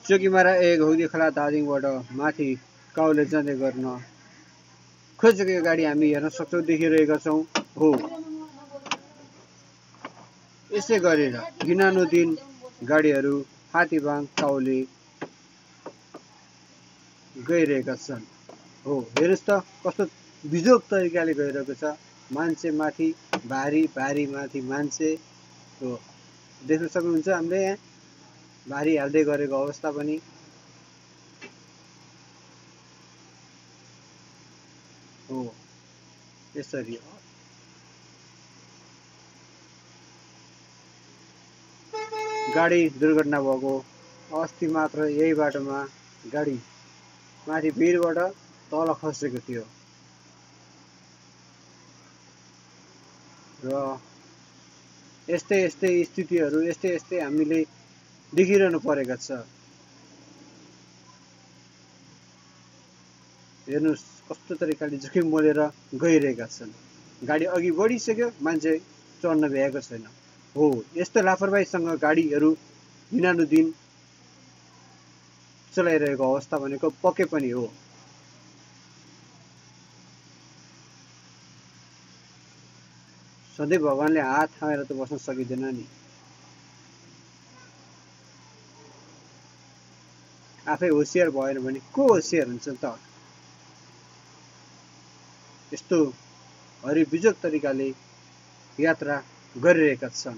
चोकीमारा घौदी खोला दार्जिलिङबाट माथि काउले जाँदै गर्न खोजेको यो गाडी हामी हेर्न सक्छौँ, देखिरहेका छौँ। हो, यसै गरेर दिनानुदिन गाडीहरू हात्तीबाङ काउले गइरहेका छन्। हो, हेर्नुहोस् त कस्तो बिजोग तरिकाले गइरहेको छ। मान्छे माथि भारी, भारी माथि मान्छे। हो, देख्न सक्नुहुन्छ हामीले यहाँ भारी हाल्दै गरेको अवस्था पनि। हो, यसरी गाडी दुर्घटना भएको अस्ति मात्र यही बाटोमा गाडी माथि भिरबाट तल खसेको थियो र यस्तै यस्तै स्थितिहरू यस्तै हामीले देखिरहनु परेका छ। हेर्नुहोस् कस्तो तरिकाले जोखिम मोलेर गइरहेका छन्। गाडी अघि बढिसक्यो, मान्छे चढ्न भ्याएको छैन। हो, यस्तो लापरवाहीसँग गाडीहरू दिनानुदिन चलाइरहेको अवस्था भनेको पक्कै पनि हो। सधैँ भगवानले हात थामेर त बस्न सकिँदैन नि। आफै होसियार भएन भने को होसियार हुन्छ त? यस्तो हरिबिजोग तरिकाले यात्रा गरिरहेका छन्।